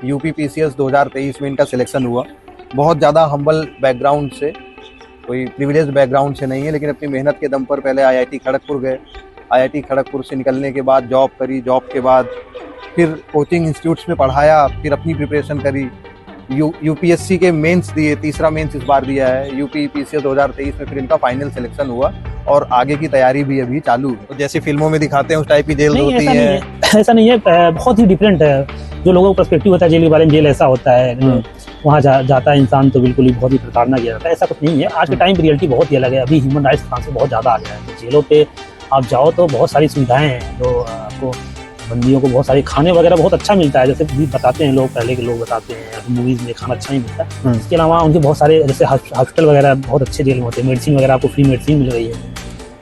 UP PCS 2023 में इनका selection हुआ। बहुत ज़्यादा हम्बल बैकग्राउंड से, कोई प्रिविलेज बैकग्राउंड से नहीं है, लेकिन अपनी मेहनत के दम पर पहले आईआईटी खड़गपुर गए। आईआईटी खड़गपुर से निकलने के बाद जॉब करी, जॉब के बाद फिर कोचिंग इंस्टीट्यूट्स में पढ़ाया, फिर अपनी प्रिपरेशन करी। यूपीएससी के मेंस दिए, तीसरा मेंस इस बार दिया है। यूपी पीसीएस 2023 में फिर इनका फाइनल सिलेक्शन हुआ और आगे की तैयारी भी अभी चालू है। तो जैसी फिल्मों में दिखाते हैं उस टाइप की जेल होती है? ऐसा नहीं है, बहुत ही डिफरेंट है। जो लोगों का पर्सपेक्टिव होता है जेल के बारे में, जेल ऐसा होता है, वहाँ जाता है इंसान तो बिल्कुल ही बहुत ही प्रताड़ना किया जाता है, ऐसा कुछ नहीं है। आज के टाइम रियलिटी बहुत ही अलग है। अभी ह्यूमन राइट्स फ्रांस में बहुत ज़्यादा आ गया है। तो जेलों पे आप जाओ तो बहुत सारी सुविधाएं हैं, जो आपको बंदियों को बहुत सारे खाने वगैरह बहुत अच्छा मिलता है। जैसे भी बताते हैं लोग, पहले के लोग बताते हैं मूवीज में खाना अच्छा नहीं मिलता है। इसके अलावा उनके बहुत सारे जैसे हॉस्पिटल वगैरह बहुत अच्छे जेल में होते हैं। मेडिसिन वगैरह आपको फ्री मेडिसिन मिल रही है,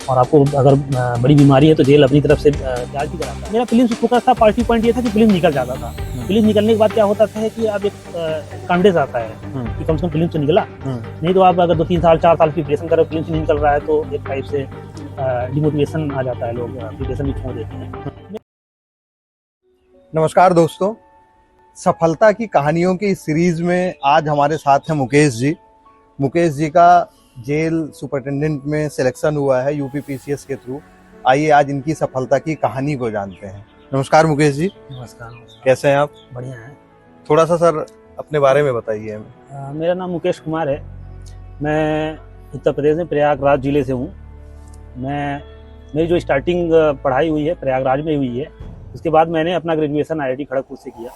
और आपको अगर बड़ी बीमारी है तो जेल अपनी तरफ से इलाज भी कराता है। मेरा फिल्म से फोकस था, पार्टी पॉइंट ये था कि फिल्म निकल जाता था। फिल्म निकलने के बाद क्या होता था कि अब एक कॉन्फिडेंस आता है कि कम से कम फिल्म तो निकला। नहीं तो आप अगर 2-3 साल 4 साल की प्रिपरेशन करो, फिल्म से नहीं निकल रहा है तो एक टाइप से डिमोटिवेशन आ जाता है, लोग प्रिपरेशन भी छोड़ देते हैं। नमस्कार दोस्तों, सफलता की कहानियों की इस सीरीज में आज हमारे साथ हैं मुकेश जी। मुकेश जी का जेल सुपरिटेंडेंट में सिलेक्शन हुआ है यूपी पीसीएस के थ्रू। आइए आज इनकी सफलता की कहानी को जानते हैं। नमस्कार मुकेश जी। नमस्कार। कैसे हैं आप? बढ़िया है। थोड़ा सा सर अपने बारे में बताइए। मेरा नाम मुकेश कुमार है। मैं उत्तर प्रदेश में प्रयागराज जिले से हूँ। मेरी जो स्टार्टिंग पढ़ाई हुई है प्रयागराज में हुई है। उसके बाद मैंने अपना ग्रेजुएशन आईआईटी खड़गपुर से किया।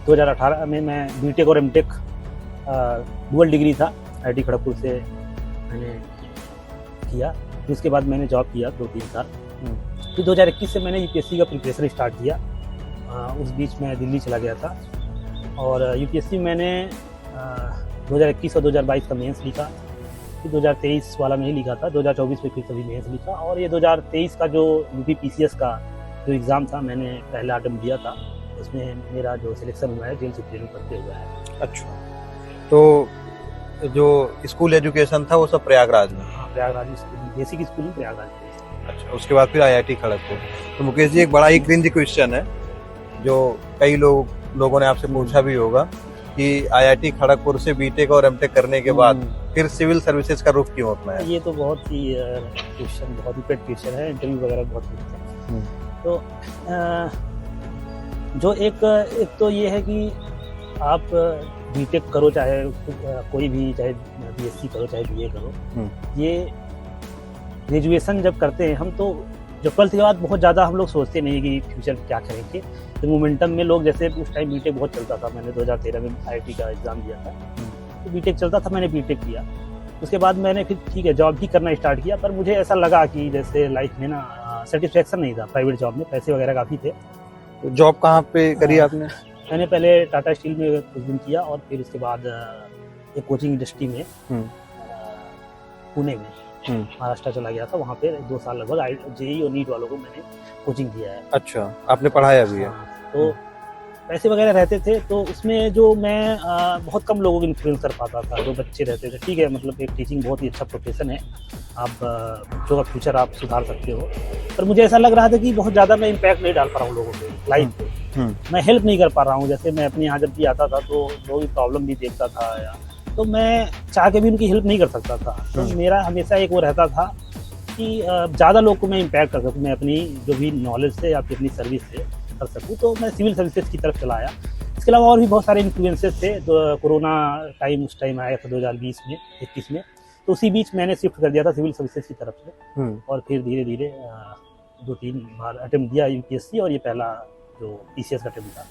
2018 में मैं बीटेक और एमटेक डुअल डिग्री था आईआईटी खड़गपुर से मैंने किया। फिर उसके बाद मैंने जॉब किया 2-3 साल। फिर 2021 से मैंने यूपीएससी का प्रिपरेशन स्टार्ट किया। उस बीच मैं दिल्ली चला गया था और यूपीएससी मैंने 2021 और 2022 का मेंस लिखा। फिर 2023 वाला नहीं लिखा था, 2024 में फिर कभी मेंस लिखा। और ये 2023 का जो यूपी पीसीएस का जो एग्ज़ाम था मैंने पहला अटेम्प्ट दिया था। उसमें मेरा जो सिलेक्शन हुआ है जेल सुपरिटेंडेंट करते हुआ है। अच्छा, तो जो स्कूल एजुकेशन था वो सब प्रयागराज में? हाँ, Prayagraj school, basic school Prayagraj में। अच्छा, उसके बाद फिर आईआईटी खड़गपुर। तो मुकेश जी, एक बड़ा ही क्रिंज क्वेश्चन है जो कई लोगों ने आपसे पूछा भी होगा कि आईआईटी खड़गपुर से बीटेक और एमटेक करने के बाद फिर सिविल सर्विसेज का रुख क्यों अपना है? ये तो बहुत ही क्वेश्चन, बहुत ही पेट क्वेश्चन है, इंटरव्यू वगैरह बहुत पूछते हैं। तो जो एक तो ये है कि आप बीटेक करो, चाहे कोई भी, चाहे बीएससी करो चाहे बीए करो, ये ग्रेजुएशन जब करते हैं हम तो जो 12th के बाद बहुत ज़्यादा हम लोग सोचते नहीं कि फ्यूचर क्या करेंगे। तो मोमेंटम में लोग, जैसे उस टाइम बीटेक बहुत चलता था, मैंने 2013 में आईआईटी का एग्ज़ाम दिया था, तो बीटेक चलता था, मैंने बीटेक किया। उसके बाद मैंने फिर ठीक है जॉब भी करना स्टार्ट किया, पर मुझे ऐसा लगा कि जैसे लाइफ में ना सेटिस्फेक्शन नहीं था। प्राइवेट जॉब में पैसे वगैरह काफ़ी थे। तो जॉब कहाँ पे करी आपने? मैंने पहले टाटा स्टील में कुछ दिन किया और फिर उसके बाद एक कोचिंग इंडस्ट्री में पुणे में महाराष्ट्र चला गया था। वहाँ पे 2 साल लगभग जेईई और नीट वालों को मैंने कोचिंग दिया है। अच्छा, आपने पढ़ाया भी है? तो पैसे वगैरह रहते थे, तो उसमें जो मैं बहुत कम लोगों को इन्फ्लुएंस कर पाता था, जो बच्चे रहते थे। ठीक है, मतलब एक टीचिंग बहुत ही अच्छा प्रोफेशन है, आप बच्चों का फ्यूचर आप सुधार सकते हो, पर मुझे ऐसा लग रहा था कि बहुत ज़्यादा मैं इम्पैक्ट नहीं डाल पा रहा हूँ लोगों पे, लाइफ पे। मैं हेल्प नहीं कर पा रहा हूँ। जैसे मैं अपने यहाँ जब भी आता था तो लोगों की प्रॉब्लम भी देखता था, या तो मैं चाह के भी उनकी हेल्प नहीं कर सकता था। तो मेरा हमेशा एक वो रहता था कि ज़्यादा लोग को मैं इम्पैक्ट कर सकूँ, मैं अपनी जो भी नॉलेज से या फिर अपनी सर्विस से कर सकूँ। तो मैं सिविल सर्विसेज की तरफ चला आया। इसके अलावा और भी बहुत सारे इन्फ्लुएंसेस थे। तो कोरोना टाइम उस टाइम आया था 2020 में 21 में, तो उसी बीच मैंने शिफ्ट कर दिया था सिविल सर्विसेज की तरफ से। और फिर धीरे धीरे 2-3 बार अटेम्प्ट दिया यूपीएससी, और ये पहला जो पीसीएस का अटेम्प्ट था।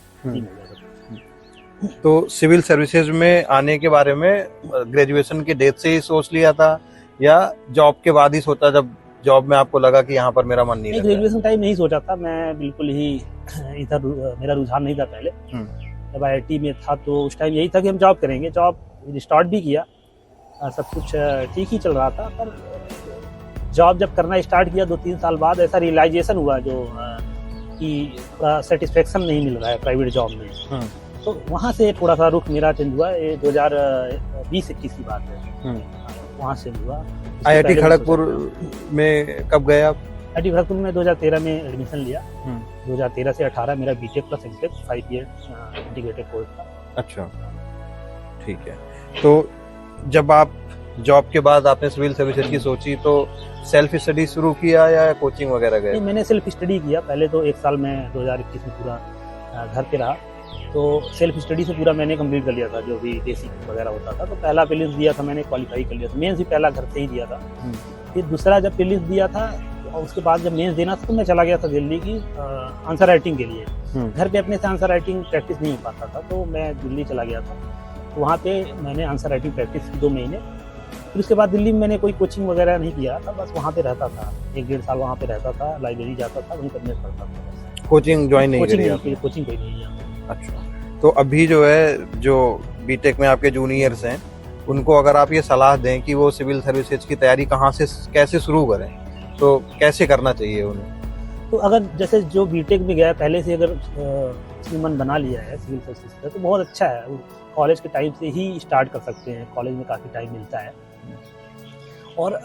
तो सिविल सर्विसेज में आने के बारे में ग्रेजुएशन के डेट से ही सोच लिया था या जॉब के बाद ही सोचा, जब जॉब में आपको लगा कि यहाँ पर मेरा मन नहीं लग रहा है? ग्रेजुएशन टाइम नहीं सोचा था मैं, बिल्कुल ही इधर मेरा रुझान नहीं था पहले। जब आईआईटी में था तो उस टाइम यही था कि हम जॉब करेंगे। जॉब स्टार्ट भी किया, सब कुछ ठीक ही चल रहा था, पर जॉब जब करना स्टार्ट किया 2-3 साल बाद ऐसा रियलाइजेशन हुआ जो कि सेटिस्फेक्शन नहीं मिल रहा है प्राइवेट जॉब में। तो वहाँ से थोड़ा सा रुख मेरा चेंज हुआ। ये 2020-21 की बात है, वहाँ से हुआ। आईआईटी खड़गपुर में कब गए आप? IIT खड़गपुर में 2013 में एडमिशन लिया। 2013 से 18 मेरा BTech plus MTech 5 year integrated course था। अच्छा, ठीक है। तो जब आप जॉब के बाद आपने सिविल सर्विसेज की सोची तो सेल्फ स्टडी शुरू किया या कोचिंग वगैरह गए? नहीं, मैंने सेल्फ स्टडी किया। पहले तो 1 साल मैं 2021 में पूरा घर पे रहा, तो सेल्फ स्टडी से पूरा मैंने कंप्लीट कर लिया था, जो भी बेसिक वगैरह होता था। तो पहला प्रीलिम्स दिया था मैंने, क्वालिफाई कर लिया था। मेंस भी पहला घर से ही दिया था। फिर दूसरा जब प्रीलिम्स दिया था और उसके बाद जब मेंस देना था तो मैं चला गया था दिल्ली की आंसर राइटिंग के लिए। घर पे अपने से आंसर राइटिंग प्रैक्टिस नहीं हो पाता था, तो मैं दिल्ली चला गया था। तो वहाँ पे मैंने आंसर राइटिंग प्रैक्टिस की 2 महीने। फिर उसके बाद दिल्ली में मैंने कोई कोचिंग वगैरह नहीं किया था, बस वहाँ पे रहता था। 1-1.5 साल वहाँ पे रहता था, लाइब्रेरी जाता था, वहीं पढ़ने पड़ता था। कोचिंग ज्वाइन नहीं करी आपने? कोचिंग कोई नहीं किया। अच्छा, तो अभी जो है जो बीटेक में आपके जूनियर्स हैं उनको अगर आप ये सलाह दें कि वो सिविल सर्विसेज की तैयारी कहाँ से कैसे शुरू करें, तो कैसे करना चाहिए उन्हें? तो अगर जैसे जो बीटेक में गया पहले से अगर मन बना लिया है सिविल सर्विसेज का तो बहुत अच्छा है। कॉलेज के टाइम से ही स्टार्ट कर सकते हैं, कॉलेज में काफ़ी टाइम मिलता है। और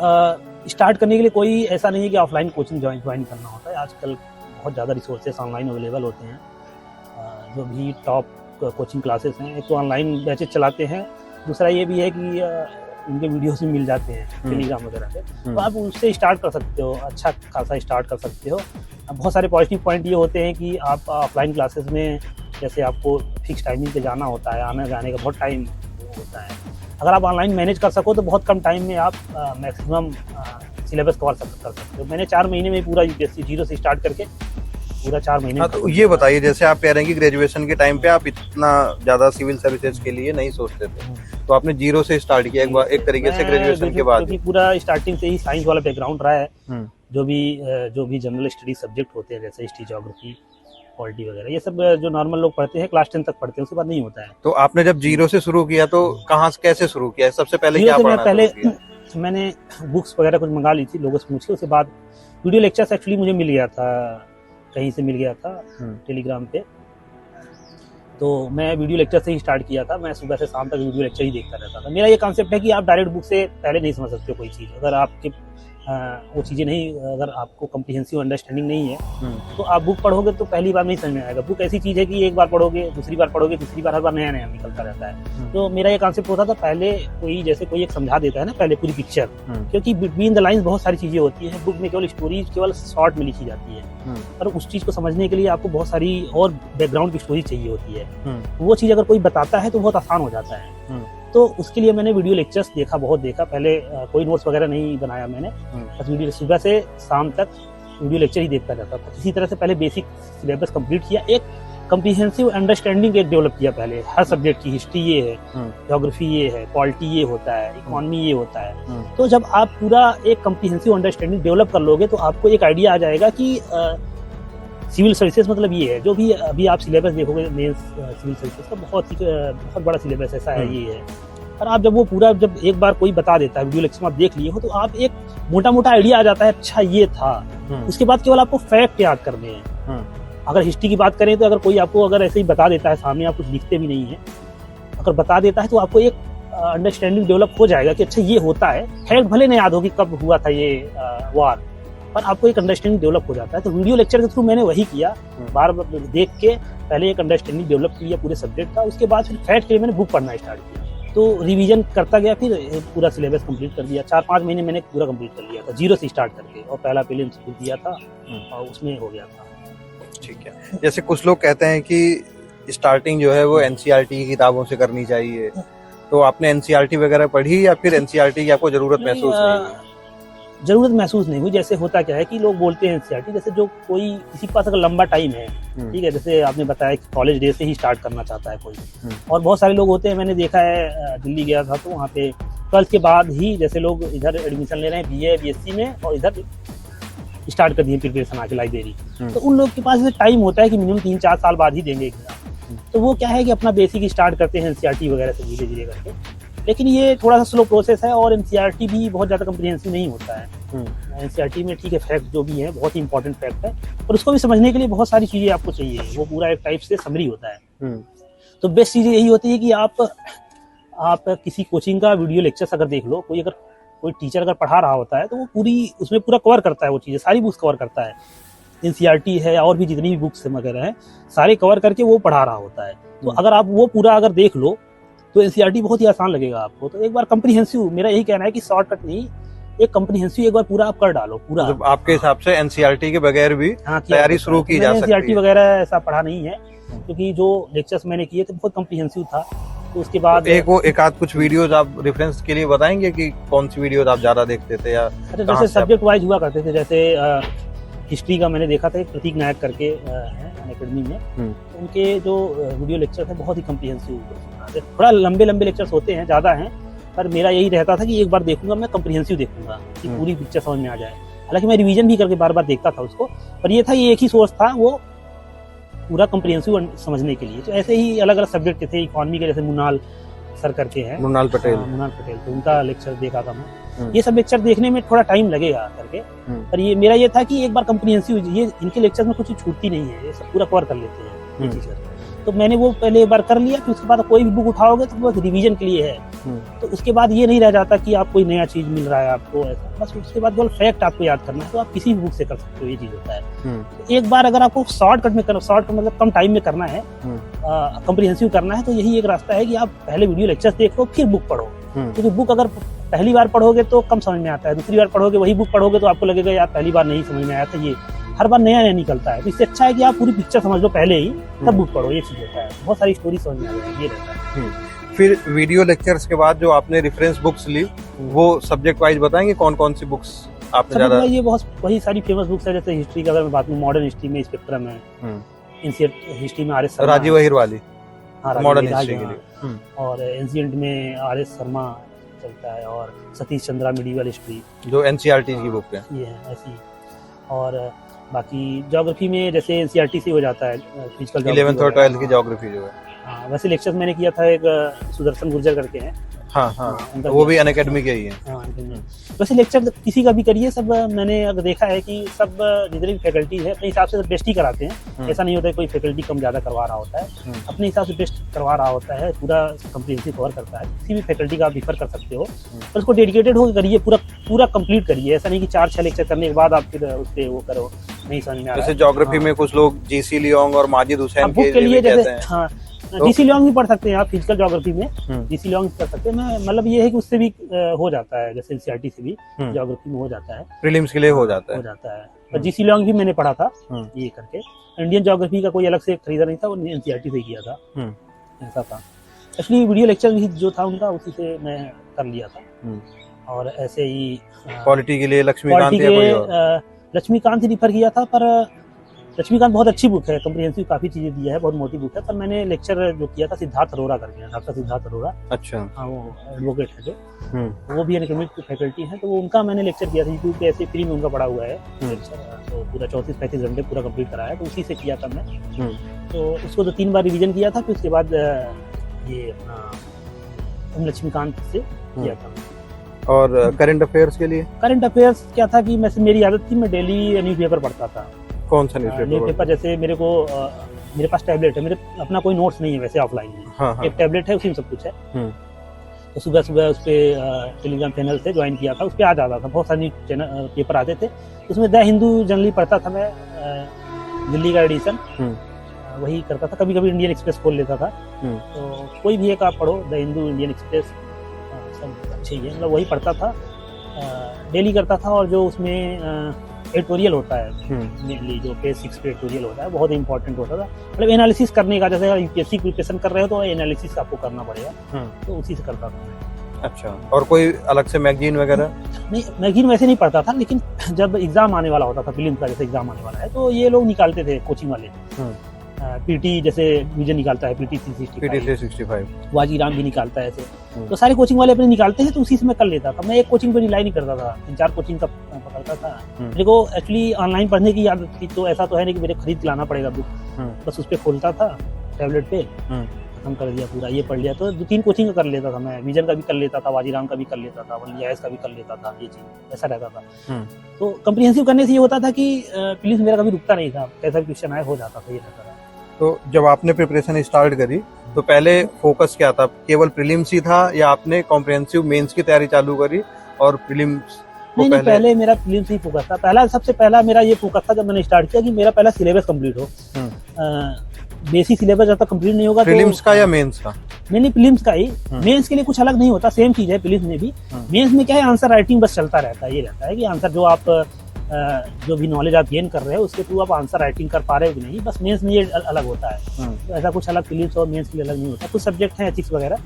स्टार्ट करने के लिए कोई ऐसा नहीं है कि ऑफलाइन कोचिंग ज्वाइन करना होता है। आजकल बहुत ज़्यादा रिसोर्सेस ऑनलाइन अवेलेबल होते हैं। जो भी टॉप कोचिंग क्लासेस हैं, एक तो ऑनलाइन बैचेस चलाते हैं, दूसरा ये भी है कि उनके वीडियोस भी मिल जाते हैं टेलीग्राम वगैरह पे, तो आप उससे स्टार्ट कर सकते हो, अच्छा खासा स्टार्ट कर सकते हो। बहुत सारे पॉजिटिव पॉइंट ये होते हैं कि आप ऑफलाइन क्लासेस में जैसे आपको फिक्स टाइमिंग पे जाना होता है, आने जाने का बहुत टाइम होता है। अगर आप ऑनलाइन मैनेज कर सको तो बहुत कम टाइम में आप मैक्सिमम सिलेबस कवर कर सकते हो। मैंने 4 महीने में पूरा यूपीएससी 0 से स्टार्ट करके पूरा 4 महीने। हाँ, तो ये बताइए, जैसे आप कह रहे हैं कि ग्रेजुएशन के टाइम पे आप इतना ज़्यादा सिविल सर्विसेज के लिए नहीं सोचते थे, तो आपने 0 से स्टार्ट किया एक तरीके से ग्रेजुएशन के बाद? क्योंकि पूरा स्टार्टिंग से ही साइंस वाला बैकग्राउंड रहा है। जो भी जनरल स्टडी सब्जेक्ट होते हैं जैसे हिस्ट्री, ज्योग्राफी, पॉलिटी वगैरह, ये सब जो नॉर्मल लोग पढ़ते हैं क्लास 10 तक पढ़ते हैं, उसके बाद नहीं होता है। तो आपने जब 0 से शुरू किया तो कहाँ से कैसे शुरू किया? सबसे पहले क्या पढ़ना? पहले मैंने बुक्स वगैरह कुछ मंगा ली थी लोगों से पूछ के। उसके बाद वीडियो लेक्चर्स एक्चुअली मुझे मिल गया था, कहीं से मिल गया था टेलीग्राम पे, तो मैं वीडियो लेक्चर से ही स्टार्ट किया था। मैं सुबह से शाम तक वीडियो लेक्चर ही देखता रहता था। मेरा ये कॉन्सेप्ट है कि आप डायरेक्ट बुक से पहले नहीं समझ सकते हो कोई चीज़। अगर आपके वो चीज़ें नहीं, अगर आपको कम्प्रिहेंसिव अंडरस्टैंडिंग नहीं है तो आप बुक पढ़ोगे तो पहली बार नहीं समझ में आएगा। बुक ऐसी चीज़ है कि एक बार पढ़ोगे, दूसरी बार पढ़ोगे, तीसरी बार हर बार नया नया निकलता रहता है। तो मेरा ये कॉन्सेप्ट होता था, पहले कोई एक समझा देता है ना पहले पूरी पिक्चर, क्योंकि बिटवीन द लाइन्स बहुत सारी चीज़ें होती हैं। बुक में केवल स्टोरीज केवल शॉर्ट में लिखी जाती है, पर उस चीज़ को समझने के लिए आपको बहुत सारी और बैकग्राउंड की स्टोरी चाहिए होती है। वो चीज़ अगर कोई बताता है तो बहुत आसान हो जाता है। तो उसके लिए मैंने वीडियो लेक्चर्स बहुत देखा। पहले कोई नोट्स वगैरह नहीं बनाया मैंने, बस वीडियो सुबह से शाम तक वीडियो लेक्चर ही देखता रहता था। किसी तरह से पहले बेसिक सिलेबस कंप्लीट किया, एक कम्प्रिहेंसिव अंडरस्टैंडिंग एक डेवलप किया पहले हर सब्जेक्ट की। हिस्ट्री ये है, ज्योग्राफी ये है, पॉलिटी ये होता है, इकोनॉमी ये होता है। तो जब आप पूरा एक कम्प्रिहेंसिव अंडरस्टैंडिंग डेवलप कर लोगे तो आपको एक आइडिया आ जाएगा कि सिविल सर्विसेज मतलब ये है। जो भी अभी आप सिलेबस देखोगे मेंस सिविल सर्विसेज का बहुत बड़ा सिलेबस ऐसा है, ये है। पर आप जब एक बार कोई बता देता है, वीडियो लेक्चर में आप देख लिए हो, तो आप एक मोटा मोटा आइडिया आ जाता है, अच्छा ये था। उसके बाद केवल आपको फैक्ट याद करने हैं। अगर हिस्ट्री की बात करें तो अगर कोई आपको अगर ऐसे ही बता देता है सामने, आप कुछ लिखते भी नहीं है, अगर बता देता है तो आपको एक अंडरस्टैंडिंग डेवलप हो जाएगा कि अच्छा ये होता है। फैक्ट भले नहीं याद होगी कब हुआ था ये वार, पर आपको एक अंडरस्टैंडिंग डेवलप हो जाता है। तो वीडियो लेक्चर के थ्रू मैंने वही किया, बार बार देख के पहले एक अंडरस्टैंडिंग डेवलप किया पूरे सब्जेक्ट का। उसके बाद फिर फैक्ट के लिए मैंने बुक पढ़ना स्टार्ट किया, तो रिवीजन करता गया, फिर पूरा सिलेबस कंप्लीट कर दिया। 4-5 महीने मैंने पूरा कंप्लीट कर लिया था 0 से स्टार्ट करके, और पहला प्रीलिम्स दिया था और उसमें हो गया था। ठीक है। जैसे कुछ लोग कहते हैं कि स्टार्टिंग जो है वो एनसीईआरटी की किताबों से करनी चाहिए, तो आपने एनसीईआरटी वगैरह पढ़ी या फिर एनसीईआरटी की आपको जरूरत महसूस नहीं? जरूरत महसूस नहीं हुई। जैसे होता क्या है कि लोग बोलते हैं एनसीईआरटी, जैसे जो कोई किसी के पास अगर लंबा टाइम है, ठीक है, जैसे आपने बताया कि कॉलेज डे से ही स्टार्ट करना चाहता है कोई, और बहुत सारे लोग होते हैं, मैंने देखा है, दिल्ली गया था तो वहाँ पे 12th के बाद ही जैसे लोग इधर एडमिशन ले रहे हैं बीए बीएससी में, और इधर स्टार्ट कर दिए प्रिपरेशन आके लाइब्रेरी। तो उन लोग के पास टाइम होता है कि मिनिमम 3-4 साल बाद ही देंगे एग्जाम। तो वो क्या है कि अपना बेसिक स्टार्ट करते हैं एनसीईआरटी वगैरह से धीरे धीरे करके, लेकिन ये थोड़ा सा स्लो प्रोसेस है। और एनसीईआरटी भी बहुत ज़्यादा कम्प्रिहेंसिव नहीं होता है। एनसीईआरटी में ठीक है फैक्ट जो भी है बहुत ही इंपॉर्टेंट फैक्ट है, और उसको भी समझने के लिए बहुत सारी चीज़ें आपको चाहिए। वो पूरा एक टाइप से समरी होता है। तो बेस्ट चीज़ यही होती है कि आप किसी कोचिंग का वीडियो लेक्चर अगर देख लो, कोई अगर कोई टीचर अगर पढ़ा रहा होता है तो वो पूरी उसमें पूरा कवर करता है, वो चीज़ें सारी बुक्स कवर करता है, एनसीईआरटी है और भी जितनी भी बुक्स वगैरह हैं सारे कवर करके वो पढ़ा रहा होता है। तो अगर आप वो पूरा अगर देख लो तो एनसीईआरटी बहुत ही आसान लगेगा आपको। तो एक बार कम्प्रीहेंसिव, मेरा यही कहना है कि शॉर्टकट नहीं, एक कम्प्रीहेंसिव एक बार पूरा आप कर डालो पूरा। मतलब आपके हिसाब से एनसीईआरटी के बगैर भी हाँ, तैयारी शुरू की जा सकती एनसीईआरटी है। वगैरह ऐसा पढ़ा नहीं है, क्योंकि जो लेक्चर्स मैंने किए थे बहुत कम्प्रीहेंसिव था। तो उसके बाद एक आध कुछ वीडियोज आप रेफरेंस के लिए बताएंगे कि कौन सी वीडियोज आप ज्यादा देखते थे, या अच्छा जैसे सब्जेक्ट वाइज हुआ करते थे, जैसे हिस्ट्री का मैंने देखा था, एक प्रतीक नायक करके हैं अकेडमी में, तो उनके जो वीडियो लेक्चर थे बहुत ही कम्प्रीहेंसिव, थोड़ा लंबे लंबे लेक्चर्स होते हैं, ज़्यादा हैं, पर मेरा यही रहता था कि एक बार देखूंगा मैं, कम्प्रीहेंसिव देखूंगा कि पूरी पिक्चर समझ में आ जाए। हालांकि मैं रिवीजन भी करके बार बार देखता था उसको, पर ये था, ये एक ही सोर्स था वो पूरा कम्प्रीहेंसिव समझने के लिए। तो ऐसे ही अलग अलग सब्जेक्ट थे, इकोनॉमी के जैसे मुनाल सर करके हैं, मुनाल पटेल, मुनाल पटेल, तो उनका लेक्चर देखा था मैं। ये सब लेक्चर देखने में थोड़ा टाइम लगेगा करके, पर ये मेरा ये था कि एक बार कम्प्रीहेंसिव, ये इनके लेक्चर में कुछ छूटती नहीं है, ये सब पूरा कवर कर लेते हैं ये टीचर। तो मैंने वो पहले एक बार कर लिया, फिर उसके बाद कोई भी बुक उठाओगे तो बस रिवीजन के लिए है। तो उसके बाद ये नहीं रह जाता कि आप कोई नया चीज मिल रहा है आपको, ऐसा बस उसके बाद केवल फैक्ट आपको याद करना है, तो आप किसी भी बुक से कर सकते हो, ये चीज होता है। तो एक बार अगर आपको शॉर्टकट में करना, शॉर्टकट मतलब कम टाइम में करना है, कम्प्रीहेंसिव करना है, तो यही एक रास्ता है कि आप पहले वीडियो लेक्चर्स देख लो फिर बुक पढ़ो। क्योंकि बुक अगर पहली बार पढ़ोगे तो कम समझ में आता है, दूसरी बार पढ़ोगे वही बुक पढ़ोगे तो आपको लगेगा यार पहली बार नहीं समझ में आया था, ये हर बार नया नया निकलता है। तो इससे अच्छा है कि आप पूरी पिक्चर समझ लो पहले ही, तब बुक पढ़ो, ये चीज होता है, बहुत सारी स्टोरी समझ में आ जाएगी, ये रहता है। फिर वीडियो लेक्चर्स के बाद जो आपने रेफरेंस बुक्स ली, वो सब्जेक्ट वाइज बताएंगे कौन कौन सी बुक्स आपने ज्यादा? ये बहुत वही सारी फेमस बुक्स है, जैसे हिस्ट्री का अगर मैं बात करूं, मॉडर्न हिस्ट्री में स्पेक्ट्रम है, एंशिएंट हिस्ट्री में आर.एस. शर्मा, राजीव अहिर वाली मॉडर्न हिस्ट्री के लिए, लिए, और एंशिएंट में आर.एस. शर्मा चलता है, और सतीश चंद्रा मिडिवल हिस्ट्री जो एनसीईआरटी की बुक है, ये है ऐसी। और बाकी ज्योग्राफी में जैसे एनसीईआरटी से हो जाता है, फिजिकल 11th और 12th की ज्योग्राफी जो है। हाँ, वैसे लेक्चर मैंने किया था, एक सुदर्शन गुर्जर करके हैं, हाँ, वो भी अनअकैडमी के ही है। हाँ, वैसे लेक्चर किसी का भी करिए, सब मैंने अगर देखा है कि सब जितने भी फैकल्टी है अपने हिसाब से बेस्ट ही कराते हैं। ऐसा नहीं होता है कोई फैकल्टी कम ज्यादा करवा रहा होता है, अपने हिसाब से बेस्ट करवा रहा होता है, पूरा कम्प्रीहेंसिव कवर करता है। किसी भी फैकल्टी का आप रिफर कर सकते हो, पर उसको डेडिकेटेड होकर करिए, पूरा कंप्लीट करिए। ऐसा नहीं कि 4-6 लेक्चर करने के बाद आप फिर उस पर वो करो, नहीं समझ में आ रहा है। जैसे ज्योग्राफी में कुछ लोग जीसी लियोंग और माजिद हुसैन के लिए जैसे, हाँ, जीसी लियोंग भी पढ़ सकते हैं आप फिजिकल ज्योग्राफी में, जीसी लियोंग कर सकते हैं। मैं मतलब ये है कि उससे भी हो जाता है, जैसे एनसीईआरटी से भी ज्योग्राफी में हो जाता है, प्रीलिम्स के लिए हो जाता है। पर जीसी लियोंग भी मैंने पढ़ा था ये करके। इंडियन ज्योग्राफी का कोई अलग से खरीदा नहीं था, वो एनसीईआरटी से किया था, ऐसा था। एक्चुअली वीडियो लेक्चर भी जो था उनका, उसी से मैं कर लिया था। और ऐसे ही पॉलिटी के लिए लक्ष्मीकांत ही रिफर किया था, पर लक्ष्मीकांत बहुत अच्छी बुक है, कम्प्रीहेंसिव काफी चीजें दिया है, बहुत मोटी बुक है। पर मैंने लेक्चर जो किया था सिद्धार्थ अरोरा करके, डॉक्टर सिद्धार्थ अरोरा, अच्छा, हाँ, वो एडवोकेट है जो, वो भी अनअकैडमिक फैकल्टी है, तो वो उनका मैंने लेक्चर किया था यूट्यूब पे, ऐसे फ्री में उनका पढ़ा हुआ है लेक्चर, तो पूरा 34-35 घंटे पूरा कंप्लीट कराया, तो उसी से किया था मैं। तो उसको तो 3 बार रिवीजन किया था, फिर उसके बाद ये अपना लक्ष्मीकांत से किया था। और करंट अफेयर्स के लिए, करंट अफेयर्स क्या था कि मेरी आदत थी, मैं डेली न्यूज़पेपर पढ़ता था। कौन सा न्यूज़पेपर? जैसे मेरे पास टैबलेट है, मेरे अपना कोई नोट्स नहीं है वैसे ऑफलाइन में। हाँ। एक टैबलेट है, उसी में सब कुछ है। तो सुबह सुबह उस पर टेलीग्राम चैनल से ज्वाइन किया था, उस पर आ जाता था, बहुत सारे पेपर आते थे, उसमें द हिंदू जनरली पढ़ता था मैं, दिल्ली का एडिशन वही करता था। कभी कभी इंडियन एक्सप्रेस खोल लेता था, तो कोई भी एक आप पढ़ो, द हिंदू, इंडियन एक्सप्रेस, सब अच्छे ही है, मतलब वही पढ़ता था, डेली करता था। और जो उसमें एडिटोरियल होता है, मेनली जो पेज 6 पे एडिटोरियल होता है, बहुत इंपॉर्टेंट होता था, मतलब एनालिसिस करने का। जैसे यूपीएससी प्रिपरेशन कर रहे हो तो एनालिसिस आपको करना पड़ेगा, तो उसी से करता था। अच्छा, और कोई अलग से मैगजीन वगैरह? नहीं, मैगजीन वैसे नहीं पढ़ता था, लेकिन जब एग्जाम आने वाला होता था, फिल्म का जैसे एग्जाम आने वाला है, तो ये लोग निकालते थे कोचिंग वाले, पीटी जैसे विजन निकालता है, पीटी 365, वाजीराम भी निकालता है, ऐसे तो सारे कोचिंग वाले अपने निकालते हैं, तो उसी से मैं कर लेता था। मैं एक कोचिंग पे रिलाई नहीं करता था, 3-4 कोचिंग का पकड़ता था। मेरे को एक्चुअली ऑनलाइन पढ़ने की आदत थी, तो ऐसा तो है नहीं कि मेरे खरीद लाना पड़ेगा बुक, बस उस पर खोलता था टैबलेट पे, खत्म कर दिया पूरा, ये पढ़ लिया। तो 2-3 कोचिंग का कर लेता था मैं, विजन का भी कर लेता था, वाजीराम का भी कर लेता था, वलियास का भी कर लेता था, ये चीज ऐसा रहता था। तो कम्प्रीहेंसिव करने से ये होता था कि प्लीज मेरा कभी रुकता नहीं था, कैसा भी क्वेश्चन आया हो जाता था, ये रहता था। तो जब आपने प्रिपरेशन स्टार्ट करी तो पहले फोकस क्या था? केवल प्रीलिम्स ही था, या आपने कॉम्प्रिहेंसिव मेंस की तैयारी चालू करी और प्रीलिम्स को नहीं, पहले मेरा प्रीलिम्स ही फोकस था। सबसे पहला मेरा ये फोकस था जब मैंने स्टार्ट किया कि मेरा पहला सिलेबस कंप्लीट हो। बेसिक सिलेबस जब तक कंप्लीट नहीं होगा प्रीलिम्स का या मेंस का? नहीं, प्रीलिम्स का ही। मेंस के लिए कुछ अलग नहीं होता, सेम चीज है प्रीलिम्स में भी। मेंस में क्या है, आंसर राइटिंग बस चलता रहता है। ये रहता है कि आंसर जो आप जो भी नॉलेज आप गेन कर रहे हो उसके थ्रू आप आंसर राइटिंग कर पा रहे हो कि नहीं, बस मेंस में ये अलग होता है। तो ऐसा कुछ अलग प्रीलिम्स और मेंस के लिए अलग नहीं होता। कुछ सब्जेक्ट हैं एथिक्स वगैरह,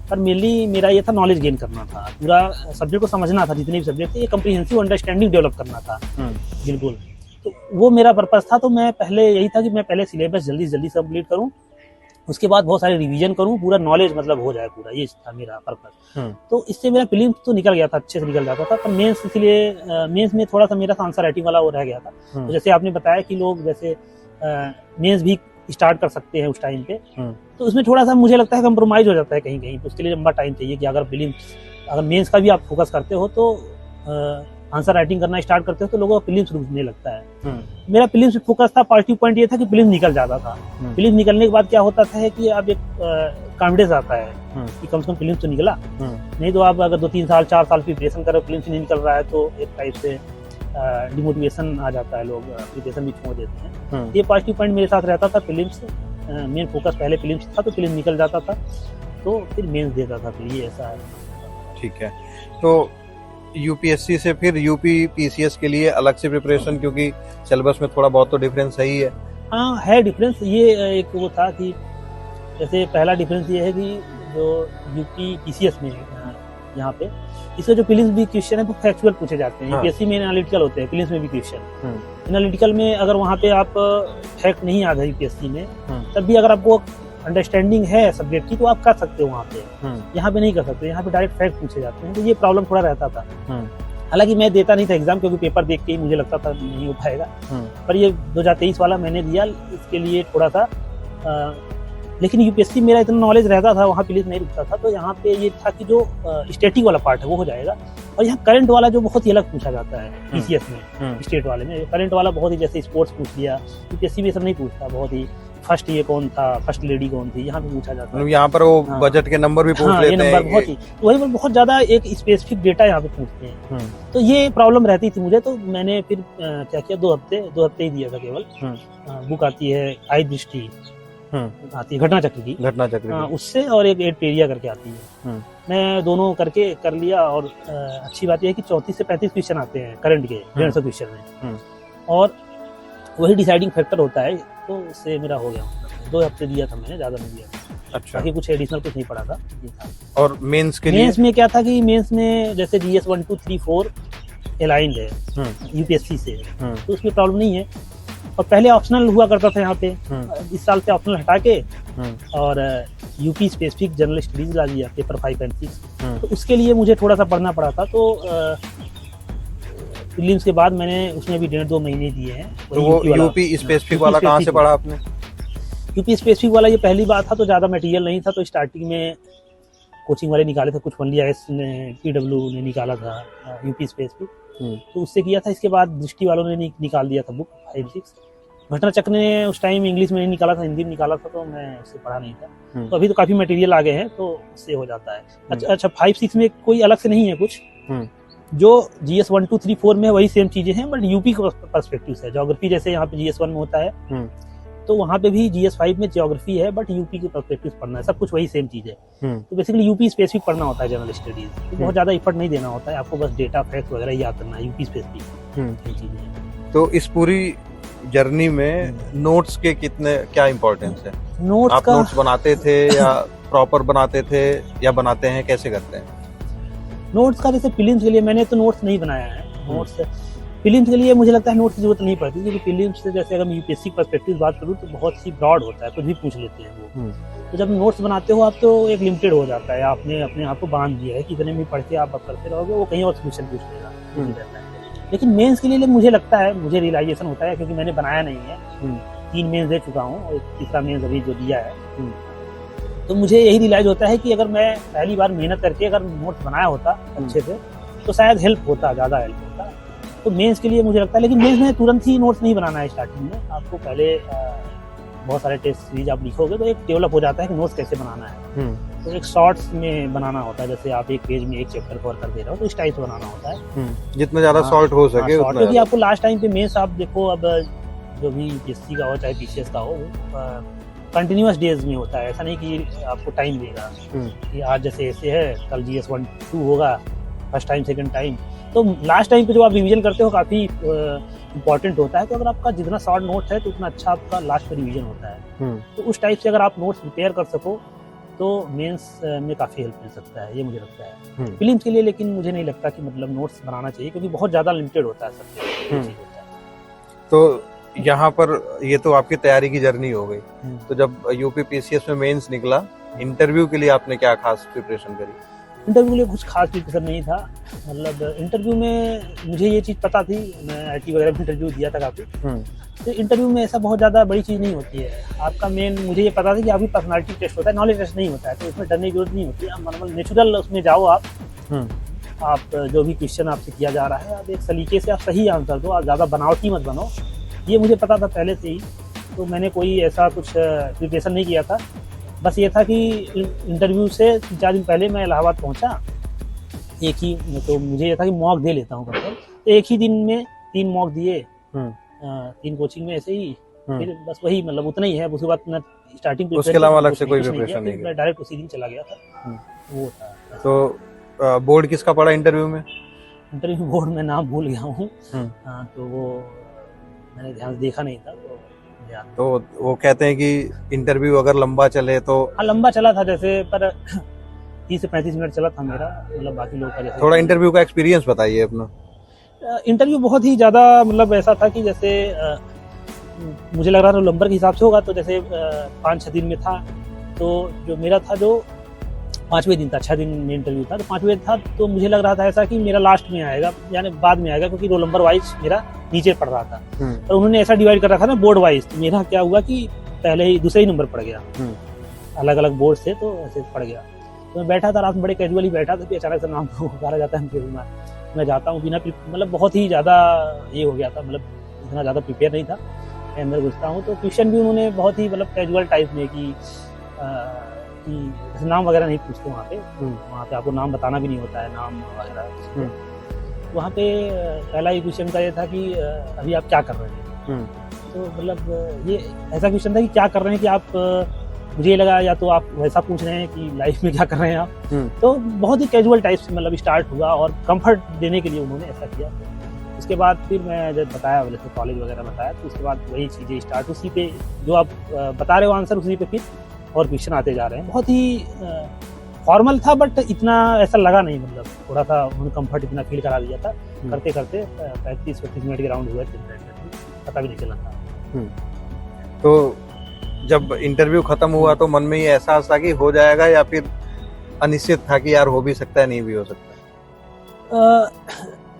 पर मेनली मेरा ये था नॉलेज गेन करना था, पूरा सब्जेक्ट को समझना था। जितने भी सब्जेक्ट थे, ये कम्प्रीहेंसिव अंडरस्टैंडिंग डेवलप करना था। बिल्कुल, तो वो मेरा पर्पस था। तो मैं पहले यही था कि मैं पहले सिलेबस जल्दी से कंप्लीट करूँ, उसके बाद बहुत सारे रिवीजन करूँ, पूरा नॉलेज मतलब हो जाए पूरा, ये था मेरा पर्पस। तो इससे मेरा प्रीलिम्स तो निकल गया था, अच्छे से निकल जाता था। पर मेंस, इसलिए मेंस में थोड़ा सा मेरा आंसर राइटिंग वाला वो रह गया था। तो जैसे आपने बताया कि लोग जैसे मेंस भी स्टार्ट कर सकते हैं उस टाइम पे, तो उसमें थोड़ा सा मुझे लगता है कंप्रोमाइज हो जाता है कहीं कहीं। तो उसके लिए लंबा टाइम चाहिए कि अगर मेंस का भी आप फोकस करते हो तो आंसर राइटिंग करना स्टार्ट करते हो तो लोगों का प्रीलिम्स रुकने लगता है। मेरा प्रीलिम्स पे फोकस था, पॉजिटिव पॉइंट ये था कि प्रीलिम्स निकल जाता था। प्रीलिम्स निकलने के बाद क्या होता था कि अब एक कॉन्फिडेंस आता है कि कम से कम प्रीलिम्स तो निकला। नहीं तो आप अगर 2-3 साल 4 साल प्रिपरेशन करो, प्रीलिम्स नहीं निकल रहा है तो एक टाइप से डिमोटिवेशन आ जाता है, लोग प्रिपरेशन भी छोड़ देते हैं। ये पॉजिटिव पॉइंट मेरे साथ रहता था। प्रीलिम्स मेन फोकस पहले प्रीलिम्स था, तो प्रीलिम्स निकल जाता था तो फिर मेंस देता था। फिर ये ऐसा है। ठीक है, तो यूपीएससी से फिर यूपी पीसीएस के लिए अलग से प्रिपरेशन, क्योंकि सिलेबस में थोड़ा बहुत तो डिफरेंस है ही है। हाँ, है डिफरेंस। ये एक वो था कि जैसे पहला डिफरेंस ये है कि जो यूपी पीसीएस में यहाँ पे इसके जो प्रीलिम्स भी क्वेश्चन है वो फैक्चुअल पूछे जाते हैं। यूपीएससी में एनालिटिकल होते हैं, प्रीलिम्स में भी क्वेश्चन। एनालिटिकल में अगर वहाँ पे आप फैक्ट नहीं याद है यूपीएससी में, तब भी अगर आपको अंडरस्टैंडिंग है सब्जेक्ट की तो आप कर सकते हो वहाँ पे। यहाँ पे नहीं कर सकते, यहाँ पे डायरेक्ट फैक्ट पूछे जाते हैं। तो ये प्रॉब्लम थोड़ा रहता था। हालांकि मैं देता नहीं था एग्जाम, क्योंकि पेपर देख के ही मुझे लगता था नहीं हो पाएगा। पर ये 2023 वाला मैंने दिया, इसके लिए थोड़ा सा लेकिन यूपीएससी मेरा इतना नॉलेज रहता था, वहाँ प्रीलिम्स नहीं रुकता था। तो यहाँ पे ये था कि जो स्टैटिक वाला पार्ट है वो हो जाएगा, और यहाँ करंट वाला जो बहुत ही अलग पूछा जाता है पीसीएस में। स्टेट वाले में करंट वाला बहुत ही, जैसे स्पोर्ट्स पूछ लिया, यूपीएससी में सब नहीं पूछता। बहुत ही फर्स्ट ये कौन था, फर्स्ट लेडी कौन थी, यहाँ पे पूछा जाता है। यहाँ पर वो बजट के नंबर भी पूछ लेते हैं। नंबर बहुत ही, वही पर बहुत ज्यादा एक स्पेसिफिक डेटा यहाँ पे पूछते हैं। तो ये प्रॉब्लम रहती थी मुझे। तो मैंने फिर क्या किया, 2 हफ्ते ही दिया था केवल। बुक आती है आई दृष्टि, आती है घटना चक्र की, उससे, और एक एरिया करके आती है। मैं दोनों करके कर लिया। और अच्छी बात यह है कि 34 से 35 क्वेश्चन आते हैं करंट के 150 क्वेश्चन में, और वही डिसाइडिंग फैक्टर होता है। तो उससे मेरा हो गया। 2 हफ्ते दिया था मैंने, ज्यादा नहीं दिया। अच्छा, बाकी कुछ एडिशनल कुछ नहीं पड़ा था। और मेंस के लिए? मेंस में क्या था कि मेंस में जैसे जीएस 1, 2, 3, 4 अलाइंड है यूपीएससी से, तो उसमें प्रॉब्लम नहीं है। और पहले ऑप्शनल हुआ करता था यहाँ पे, इस साल से ऑप्शनल हटा के और यूपी स्पेसिफिक जनरल स्टडीज ला दिया, पेपर 5 और 6। तो उसके लिए मुझे थोड़ा सा पढ़ना पड़ा था। तो प्रीलिम्स के बाद मैंने उसमें भी 1.5-2 महीने दिए हैं। तो वो यूपी स्पेसिफिक वाला कहाँ से पढ़ा आपने? यूपी स्पेसिफिक वाला ये पहली बार था, तो ज़्यादा मटेरियल नहीं था। तो स्टार्टिंग में कोचिंग वाले निकाले थे, कुछ वनली आईएएस ने, पीडब्ल्यू ने निकाला था यूपी स्पेसिफिक, तो उससे किया था। इसके बाद दृष्टि वालों ने निकाल दिया था बुक 5-6। घटना चक्र ने उस टाइम इंग्लिश में नहीं निकाला था, हिंदी में निकाला था, तो मैं उससे पढ़ा नहीं था। तो अभी तो काफ़ी मटेरियल आ गए हैं, तो उससे हो जाता है। अच्छा, 5-6 में कोई अलग से नहीं है कुछ। जो जीएस 1, 2, 3, 4 में वही सेम चीजें हैं, बट यूपी का पर्सपेक्टिव से ज्योग्राफी जैसे यहाँ पे जीएस 1 में होता है, तो वहाँ पे भी जीएस 5 में ज्योग्राफी है, बट यूपी के पर्सपेक्टिव पढ़ना है। सब कुछ वही सेम चीज है। तो बेसिकली यूपी स्पेसिफिक पढ़ना होता है जनरल स्टडीज। तो बहुत ज्यादा इफर्ट नहीं देना होता है आपको, बस डेटा फैक्ट वगैरह याद करना है, यूपी स्पेसिफिक चीजें। तो इस पूरी जर्नी में नोट्स के क्या इंपॉर्टेंस है? नोट्स नोट्स बनाते थे या प्रॉपर बनाते थे, या बनाते हैं, कैसे करते हैं? नोट्स का जैसे प्रीलिम्स के लिए मैंने तो नोट्स नहीं बनाया है। नोट्स प्रीलिम्स के लिए मुझे लगता है नोट्स की जरूरत नहीं पड़ती, क्योंकि प्रीलिम्स से जैसे अगर मैं यूपीएससी पर्सपेक्टिव बात करूँ तो बहुत ही ब्रॉड होता है, कुछ भी पूछ लेते हैं वो। तो जब नोट्स बनाते हो आप तो एक लिमिटेड हो जाता है, आपने अपने आप को बांध दिया है कि इतने में पढ़ के आप करते रहोगे, वो कहीं और क्वेश्चन पूछ लेगा। लेकिन मेंस के लिए मुझे लगता है, मुझे रियलाइजेशन होता है, क्योंकि मैंने बनाया नहीं है, 3 मेंस दे चुका हूँ और तीसरा मेंस अभी जो दिया है, तो मुझे यही रियलाइज होता है कि अगर मैं पहली बार मेहनत करके अगर नोट्स बनाया होता अच्छे से तो शायद हेल्प होता, ज़्यादा हेल्प होता। तो मेंस के लिए मुझे लगता है, लेकिन मेंस में तुरंत ही नोट्स नहीं बनाना है। स्टार्टिंग में आपको पहले बहुत सारे टेस्ट सीरीज आप लिखोगे तो एक डेवलप हो जाता है कि नोट्स कैसे बनाना है। तो एक शॉर्ट्स में बनाना होता है, जैसे आप एक पेज में एक चैप्टर कवर कर दे रहे हो तो इस टाइप से बनाना होता है। जितना ज्यादा शॉर्ट हो सके शॉर्ट, उतना क्योंकि ज्यादा। आपको लास्ट टाइम पे मेंस आप देखो, अब जो भी यूपीएससी का हो चाहे पीसीएस का हो, कंटिन्यूअस डेज में होता है, ऐसा नहीं कि आपको टाइम देगा कि आज जैसे ऐसे है कल जीएस 1-2 होगा फर्स्ट टाइम सेकंड टाइम। तो लास्ट टाइम पे जो आप रिवीजन करते हो काफ़ी इंपॉर्टेंट होता है, तो अगर आपका जितना शॉर्ट नोट्स है तो उतना अच्छा आपका लास्ट पे रिवीजन होता है। तो उस टाइप से अगर आप नोट्स प्रिपेयर कर सको तो मेंस में काफ़ी हेल्प मिल सकता है, ये मुझे लगता है। फिल्म्स के लिए लेकिन मुझे नहीं लगता कि मतलब नोट्स बनाना चाहिए, क्योंकि बहुत ज़्यादा लिमिटेड होता है सब। तो यहाँ पर ये तो आपकी तैयारी की जर्नी हो गई, तो जब यूपी पीसीएस में मेंस निकला, इंटरव्यू के लिए आपने क्या खास प्रिपरेशन करी? इंटरव्यू के लिए कुछ खास प्रिपरेशन नहीं था, मतलब इंटरव्यू में मुझे ये चीज़ पता थी, मैं आईटी वगैरह में इंटरव्यू दिया था काफ़ी। तो इंटरव्यू में ऐसा बहुत ज़्यादा बड़ी चीज़ नहीं होती है, आपका मेन मुझे ये पता था कि आपकी पर्सनालिटी टेस्ट होता है, नॉलेज टेस्ट नहीं होता है, तो उसमें डरने की जरूरत नहीं होती है। आप नॉर्मल नेचुरल उसमें जाओ, आप जो भी क्वेश्चन आपसे किया जा रहा है आप एक सलीके से आप सही आंसर दो, आप ज़्यादा बनावटी मत बनो, ये मुझे पता था पहले से ही। तो मैंने कोई ऐसा कुछ प्रिपरेशन नहीं किया था, बस ये था कि इंटरव्यू से 4 दिन पहले मैं इलाहाबाद पहुंचा, एक ही, तो मुझे ये था कि मॉक दे लेता हूँ करके, तो एक ही दिन में 3 मॉक दिए, 3 कोचिंग में ऐसे ही, फिर बस वही मतलब उतना ही है। उसके बाद मैं स्टार्टिंग उसके अलावा अलग से कोई प्रिपरेशन नहीं, मैं डायरेक्ट उसी दिन चला गया था। वो था। तो बोर्ड किसका पड़ा इंटरव्यू में? इंटरव्यू बोर्ड में नाम भूल गया हूँ, तो वो मैंने ध्यान देखा नहीं था, तो वो कहते हैं कि इंटरव्यू अगर लंबा चले तो। हाँ, लंबा चला था जैसे, पर 30 से 35 मिनट चला था मेरा, मतलब बाकी लोग का जैसे। थोड़ा इंटरव्यू का एक्सपीरियंस बताइए अपना। इंटरव्यू बहुत ही ज़्यादा मतलब ऐसा था कि जैसे मुझे लग रहा था नंबर के हिसाब से होगा, तो जैसे 5-6 दिन में था, तो जो मेरा था जो 5वें दिन था, 6 दिन में इंटरव्यू था, तो 5वें था, तो मुझे लग रहा था ऐसा कि मेरा लास्ट में आएगा, यानी बाद में आएगा, क्योंकि रोल नंबर वाइज मेरा नीचे पड़ रहा था। तो उन्होंने ऐसा डिवाइड कर रखा था बोर्ड वाइज, तो मेरा क्या हुआ कि पहले ही दूसरे ही नंबर पड़ गया, अलग अलग बोर्ड से, तो ऐसे पड़ गया। तो मैं बैठा था रात में, बड़े कैजुअली बैठा था, फिर अचानक से नाम पुकारा जाता है, मैं जाता हूँ बिना, मतलब बहुत ही ज़्यादा ये हो गया था, मतलब इतना ज़्यादा प्रिपेयर नहीं था। मैं अंदर घुसता हूँ तो क्वेश्चन भी उन्होंने बहुत ही मतलब कैजुअल टाइप में कि नाम वगैरह नहीं पूछते वहाँ पे आपको नाम बताना भी नहीं होता है, नाम वगैरह। वहाँ पे पहला ही क्वेश्चन का ये था कि अभी आप क्या कर रहे हैं, तो मतलब ये ऐसा क्वेश्चन था कि क्या कर रहे हैं, कि आप, मुझे लगा या तो आप वैसा पूछ रहे हैं कि लाइफ में क्या कर रहे हैं आप, तो बहुत ही कैजुअल टाइप से मतलब स्टार्ट हुआ, और कंफर्ट देने के लिए उन्होंने ऐसा किया। उसके बाद फिर मैं जब बताया, जैसे कॉलेज वगैरह बताया, तो उसके बाद वही चीज़ें स्टार्ट, उसी पे जो आप बता रहे हो आंसर, उसी पे फिर और क्वेश्चन आते जा रहे हैं। बहुत ही फॉर्मल था, बट इतना ऐसा लगा नहीं, मतलब थोड़ा सा उन्होंने कंफर्ट इतना फील करा दिया था। करते करते 35-35 मिनट के राउंड हुए थे, पता भी नहीं चला था। तो जब इंटरव्यू खत्म हुआ तो मन में ये एहसास था कि हो जाएगा, या फिर अनिश्चित था कि यार हो भी सकता है नहीं भी हो सकता?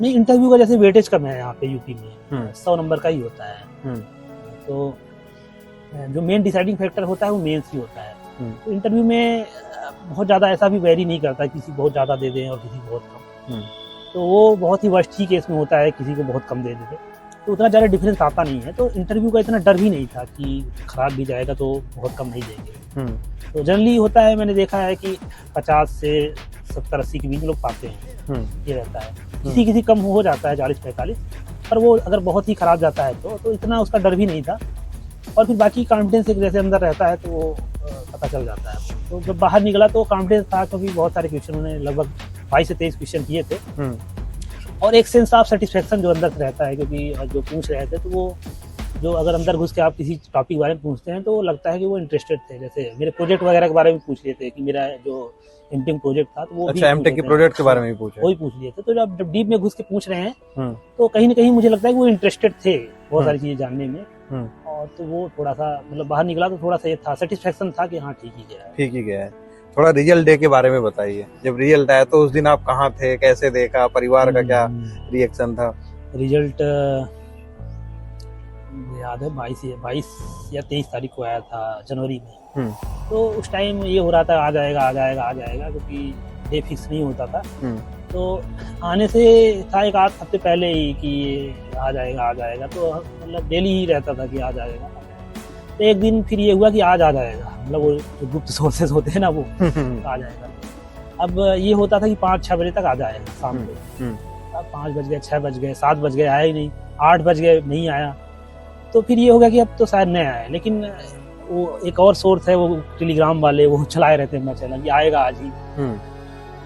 नहीं, इंटरव्यू का जैसे वेटेज कम है यहाँ पे यूपी में, 100 नंबर का ही होता है, तो जो मेन डिसाइडिंग फैक्टर होता है वो मेंस ही होता है। तो इंटरव्यू में बहुत ज़्यादा ऐसा भी वेरी नहीं करता, किसी बहुत ज़्यादा दे दें और किसी बहुत कम, तो वो बहुत ही वर्स्ट ही केस में होता है, किसी को बहुत कम दे देते, तो उतना ज़्यादा डिफरेंस आता नहीं है। तो इंटरव्यू का इतना डर भी नहीं था कि खराब भी जाएगा तो बहुत कम नहीं देंगे। तो जनरली होता है, मैंने देखा है कि 50 से 70-80 के बीच लोग पाते हैं, ये रहता है। किसी कम हो जाता है 40-45, पर वो अगर बहुत ही खराब जाता है तो इतना उसका डर भी नहीं था। और फिर बाकी कॉन्फिडेंस एक जैसे अंदर रहता है तो वो पता चल जाता है। तो जब बाहर निकला तो कॉन्फिडेंस था, क्योंकि बहुत सारे क्वेश्चन उन्होंने लगभग 22 से 23 क्वेश्चन किए थे, और एक सेंस ऑफ सेटिस्फेक्शन जो अंदर से रहता है, क्योंकि जो पूछ रहे थे तो वो जो अगर अंदर घुस के आप किसी टॉपिक के बारे में पूछते हैं तो लगता है कि वो इंटरेस्टेड थे। जैसे मेरे प्रोजेक्ट वगैरह के बारे में पूछ लिए थे कि मेरा जो एमटेक प्रोजेक्ट था, तो वो अच्छा, एमटेक के प्रोजेक्ट के बारे में पूछा, वही पूछ लिए थे। तो जब डीप में घुस के पूछ रहे हैं तो कहीं ना कहीं मुझे लगता है कि वो इंटरेस्टेड थे बहुत सारी चीजें जानने में, और तो वो थोड़ा सा मतलब बाहर निकला तो थोड़ा सा ये था, सेटिस्फेक्शन था कि हाँ ठीक ही गया है। थोड़ा रिजल्ट डे के बारे में बताइए, जब रिजल्ट आया तो उस दिन आप कहाँ थे, कैसे देखा, परिवार का क्या रिएक्शन था? रिजल्ट याद है 22 या 23 तारीख को आया था जनवरी में। तो उस टाइम ये हो रहा था आ जाएगा, क्योंकि डे फिक्स नहीं होता था। तो आने से था 1 आध हफ्ते पहले ही कि आ जाएगा, तो मतलब डेली ही रहता था कि आ जाएगा। तो एक दिन फिर ये हुआ कि आज आ जाएगा, मतलब वो जो गुप्त सोर्सेज होते हैं ना वो आ जाएगा। अब ये होता था कि 5-6 बजे तक आ जाएगा शाम को। अब 5 बज गए, 6 बज गए, 7 बज गए, आया ही नहीं, 8 बज गए, नहीं आया। तो फिर ये हो गया कि अब तो शायद नहीं आया, लेकिन वो एक और सोर्स है, वो टेलीग्राम वाले, वो चलाए रहते हैं मैं चैनल कि आएगा आज ही।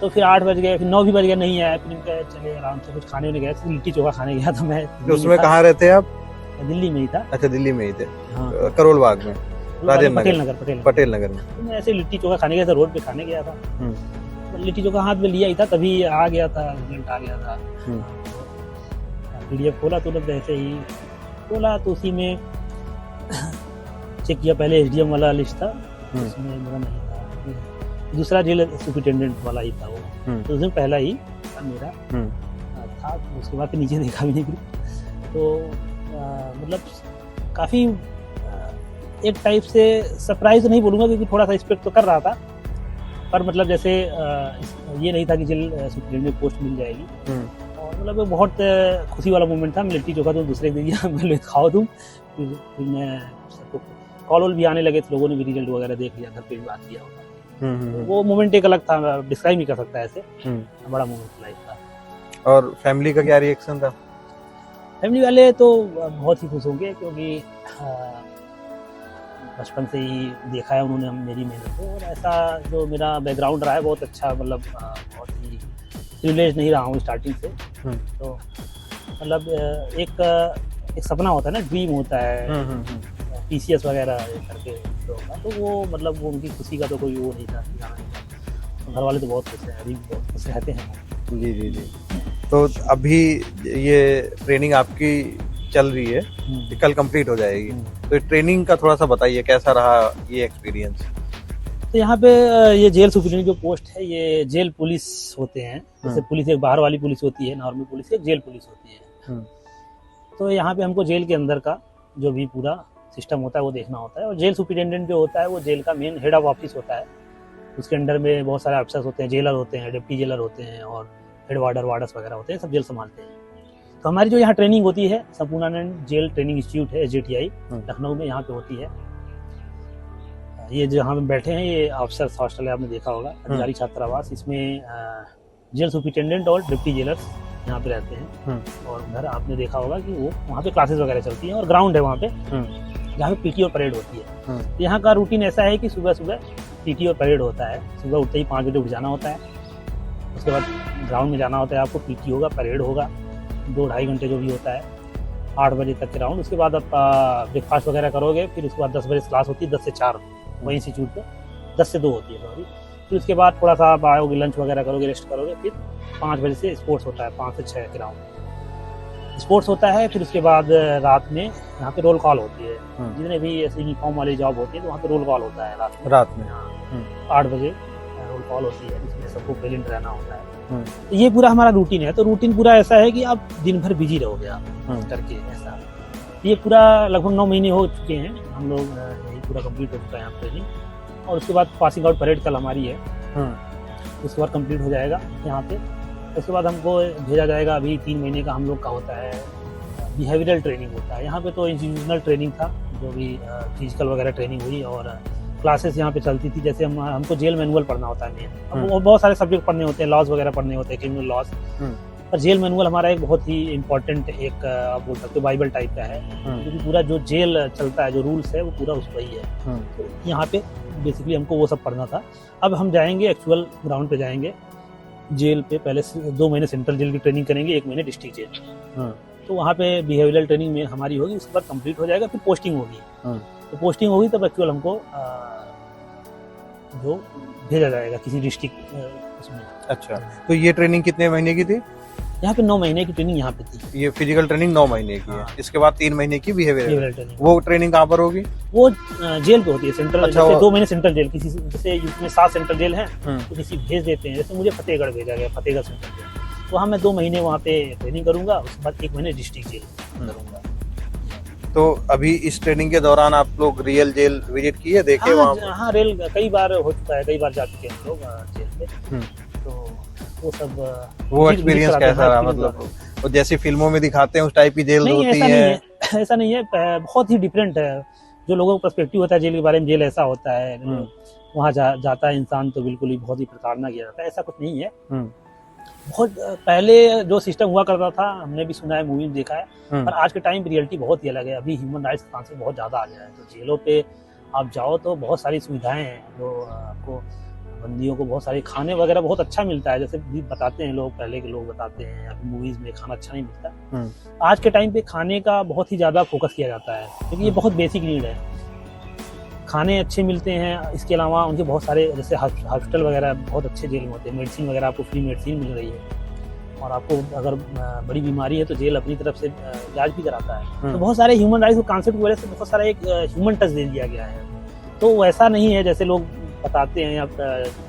तो फिर 8 बज गए, फिर 9 भी बज गए, नहीं आया। फिर कहे चले आराम से कुछ खाने गए, लिट्टी चोखा खाने गया था मैं। तो उसमें कहाँ रहते हैं आप? दिल्ली में ही था। अच्छा, दिल्ली में ही थे। हाँ, करोल बाग में, पटेल नगर में। में। मैं ऐसे लिट्टी चोखा खाने गया था, रोड पे खाने गया था। लिट्टी चोखा हाथ में लिया ही था, तभी आ गया था, रिजल्ट आ गया था। PDF खोला तुरंत, ऐसे ही खोला तो उसी में चेक किया। पहले SDM वाला लिस्ट था, उसमें मेरा नहीं था। दूसरा जेल सुपरिटेंडेंट वाला ही था वो, तो उसमें पहला ही मेरा था। उसके बाद नीचे देखा भी नहीं फिर। तो मतलब काफ़ी एक टाइप से सरप्राइज नहीं बोलूँगा, क्योंकि थोड़ा सा एक्सपेक्ट तो कर रहा था, पर मतलब जैसे ये नहीं था कि जेल सुपरिटेंडेंट पोस्ट मिल जाएगी। और मतलब वो बहुत खुशी वाला मोमेंट था। मैं लिट्टी चोखा तो दूसरे दिन दिया, मैं खाओ तुम। फिर मैं सबको कॉल भी आने लगे थे, लोगों ने भी रिजल्ट वगैरह देख लिया, घर पे भी बात किया होगा। तो वो मोमेंट एक अलग था, डिस्क्राइब नहीं कर सकता ऐसे, बड़ा मोमेंट लाइफ था। और फैमिली का क्या रिएक्शन था? फैमिली वाले तो बहुत ही खुश होंगे, क्योंकि बचपन से ही देखा है उन्होंने मेरी मेहनत को, और ऐसा जो मेरा बैकग्राउंड रहा है बहुत अच्छा, मतलब बहुत ही प्रिविलेज नहीं रहा हूँ स्टार्टिंग से। तो मतलब एक सपना होता है ना, ड्रीम होता है, PCS वगैरह करके तो वो मतलब वो उनकी खुशी का तो कोई वो नहीं था। घर वाले तो बहुत खुश हैं, अभी बहुत खुश रहते हैं। जी जी जी। तो अभी ये ट्रेनिंग आपकी चल रही है, कल कंप्लीट हो जाएगी, तो ट्रेनिंग का थोड़ा सा बताइए, कैसा रहा ये एक्सपीरियंस? तो यहाँ पे ये जेल सुपरिटेंडेंट जो पोस्ट है, ये जेल पुलिस होते हैं। जैसे पुलिस एक बाहर वाली पुलिस होती है, नॉर्मल पुलिस, एक जेल पुलिस होती है। तो यहाँ पे हमको जेल के अंदर का जो भी पूरा सिस्टम होता है वो देखना होता है। और जेल सुपरिटेंडेंट जो होता है वो जेल का मेन हेड ऑफ ऑफिस होता है। उसके अंडर में बहुत सारे अफसर्स होते हैं, जेलर होते हैं, डिप्टी जेलर होते हैं, और हेड वार्डर, वार्डर्स वगैरह होते हैं, सब जेल संभालते हैं। तो हमारी जो यहाँ ट्रेनिंग होती है, संपूर्णानंद जेल ट्रेनिंग इंस्टीट्यूट है, SJTI लखनऊ में, यहाँ पे होती है। ये जहाँ पे बैठे हैं ये अफसर्स हॉस्टल है, आपने देखा होगा, अधिकारी छात्रावास। इसमें जेल सुपरिटेंडेंट और डिप्टी जेलर्स यहाँ पे रहते हैं। और उधर आपने देखा होगा कि वो वहाँ पे क्लासेस वगैरह चलती हैं, और ग्राउंड है वहाँ पे जहाँ पे PT और परेड होती है। यहाँ का रूटीन ऐसा है कि सुबह सुबह PT और परेड होता है। सुबह उठते ही 5 बजे उठ जाना होता है, उसके बाद ग्राउंड में जाना होता है आपको। PT होगा, परेड होगा, 2-2.5 घंटे जो भी होता है, 8 बजे तक के राउंड। उसके बाद आप ब्रेकफास्ट वगैरह करोगे। फिर उसके बाद 10 बजे क्लास होती है, 10 से 4 वही इंस्टीट्यूट पे, 10 से 2 होती है सॉरी। फिर उसके बाद थोड़ा सा आप आओगे, लंच वगैरह करोगे, रेस्ट करोगे। फिर 5 बजे से स्पोर्ट्स होता है, 5 से 6 के राउंड स्पोर्ट्स होता है। फिर उसके बाद रात में यहाँ पे रोल कॉल होती है। जितने भी ऐसे यूनिफॉर्म वाली जॉब होती है तो वहाँ पे रोल कॉल होता है रात में। 8 बजे रोल कॉल होती है, जिसमें सबको प्रेजेंट रहना होता है। तो ये पूरा हमारा रूटीन है। तो रूटीन पूरा ऐसा है कि आप दिन भर बिजी रहोगे आप करके ऐसा। ये पूरा लगभग 9 महीने हो चुके हैं हम लोग, यही पूरा कंप्लीट हो चुका है यहाँ ट्रेनिंग। और उसके बाद पासिंग आउट परेड कल हमारी है, उसके बाद कंप्लीट हो जाएगा यहाँ पे। उसके बाद हमको भेजा जाएगा, अभी 3 महीने का हम लोग का होता है बिहेवियरल ट्रेनिंग होता है। यहाँ पे तो इंस्टीट्यूशनल ट्रेनिंग था, जो भी फिजिकल वगैरह ट्रेनिंग हुई, और क्लासेस यहाँ पे चलती थी। जैसे हमको जेल मैनुअल पढ़ना होता है मेन, और बहुत सारे सब्जेक्ट पढ़ने होते हैं, लॉज वगैरह पढ़ने होते हैं, क्रिमिनल लॉज। पर जेल मैनुअल हमारा एक बहुत ही इम्पोर्टेंट एक आप बोल सकते हो बाइबल टाइप का है, क्योंकि पूरा जो जेल चलता है, जो रूल्स है वो पूरा उस पर ही है। तो यहाँ पे बेसिकली हमको वो सब पढ़ना था। अब हम जाएंगे एक्चुअल ग्राउंड पे, जाएंगे जेल पे। पहले 2 महीने सेंट्रल जेल की ट्रेनिंग करेंगे, 1 महीने डिस्ट्रिक्ट जेल। तो वहाँ पे बिहेवियरल ट्रेनिंग में हमारी होगी, उसके बाद कंप्लीट हो जाएगा, फिर पोस्टिंग होगी। तो पोस्टिंग होगी तब एक्चुअल हमको जो भेजा जाएगा किसी डिस्ट्रिक्ट उसमें। अच्छा, तो ये ट्रेनिंग कितने महीने की थी? यहाँ पे 9 महीने की ट्रेनिंग यहाँ पे थी। ये फिजिकल ट्रेनिंग 9 महीने की है, इसके बाद 3 महीने की बिहेवियरल ट्रेनिंग। वो ट्रेनिंग कहाँ पर होगी? वो जेल पे होती है, सेंट्रल। अच्छा, जैसे 2 महीने सेंट्रल जेल, किसी जैसे यूपी में 7 सेंट्रल जेल हैं, तो किसी भेज देते हैं। जैसे मुझे फतेहगढ़ भेजा गया, फतेहगढ़ सेंट्रल जेल, तो हाँ मैं 2 महीने वहाँ पे ट्रेनिंग करूँगा, उसके बाद 1 महीने डिस्ट्रिक्ट जेल करूँगा। तो अभी इस ट्रेनिंग के दौरान आप लोग रियल जेल विजिट किए, देखे वहाँ? हाँ, रेल कई बार हो चुका है, कई बार जा चुके हैं हम लोग जेल पे। तो वो सब वो एक्सपीरियंस कैसा रहा? मतलब जैसे फिल्मों में दिखाते हैं उस टाइप की जेल होती है? ऐसा नहीं है, बहुत ही डिफरेंट है। जो लोगों का पर्सपेक्टिव होता है जेल के बारे में, जेल ऐसा होता है, वहाँ जाता है इंसान तो बिल्कुल ही बहुत ही प्रताड़ना किया जाता है, ऐसा कुछ नहीं है। बहुत पहले जो सिस्टम हुआ करता था, हमने भी सुना है, मूवी में देखा है, पर आज के टाइम पे रियलिटी बहुत ही अलग है। अभी ह्यूमन राइट्स का कॉन्सेप्ट बहुत ज़्यादा आ गया है, तो जेलों पे आप जाओ तो बहुत सारी सुविधाएं हैं, जो आपको बंदियों को बहुत सारे खाने वगैरह बहुत अच्छा मिलता है, जैसे भी बताते हैं लोग, पहले के लोग बताते हैं, अभी मूवीज में खाना अच्छा नहीं मिलता। आज के टाइम पे खाने का बहुत ही ज़्यादा फोकस किया जाता है, क्योंकि ये बहुत बेसिक नीड है, खाने अच्छे मिलते हैं। इसके अलावा उनके बहुत सारे जैसे हॉस्पिटल वगैरह बहुत अच्छे जेल में होते हैं, मेडिसिन वगैरह आपको फ्री मेडिसिन मिल रही है, और आपको अगर बड़ी बीमारी है तो जेल अपनी तरफ से इलाज भी कराता है। तो बहुत सारे ह्यूमन राइट्स कॉन्सेप्ट की वजह से बहुत सारा एक ह्यूमन टच दे दिया गया है। तो वैसा नहीं है जैसे लोग बताते हैं, आप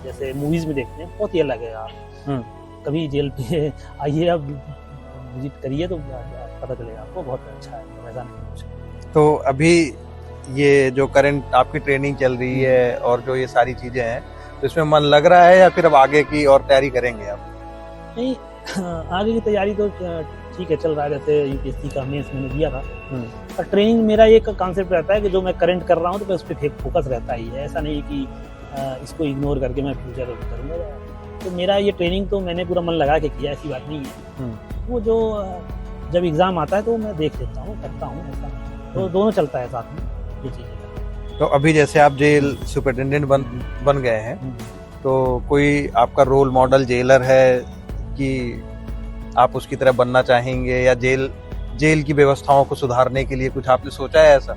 जैसे मूवीज में देखते हैं, बहुत ही अलग है। आप कभी जेल पे आइए, आप विजिट करिए तो पता चलेगा आपको, बहुत अच्छा है, वैसा नहीं कुछ। तो अभी ये जो करंट आपकी ट्रेनिंग चल रही है और जो ये सारी चीजें हैं, तो इसमें मन लग रहा है या फिर अब आगे की और तैयारी करेंगे आप? नहीं, आगे की तैयारी तो ठीक है, चल रहा है। जैसे यूपीएससी का मेंस मैंने दिया था, पर ट्रेनिंग मेरा एक कॉन्सेप्ट रहता है कि जो मैं करंट कर रहा हूँ तो उस पर फोकस रहता ही है, ऐसा नहीं कि इसको इग्नोर करके मैं फ्यूचर करूँगा। तो मेरा ये ट्रेनिंग तो मैंने पूरा मन लगा के किया, ऐसी बात नहीं है। वो जो जब एग्जाम आता है तो मैं देख लेता हूँ, करता हूँ, ऐसा तो दोनों चलता है साथ में ये चीज़ें। तो अभी जैसे आप जेल सुपरिटेंडेंट बन गए हैं, तो कोई आपका रोल मॉडल जेलर है कि आप उसकी तरह बनना चाहेंगे, या जेल की व्यवस्थाओं को सुधारने के लिए कुछ आपने सोचा है ऐसा?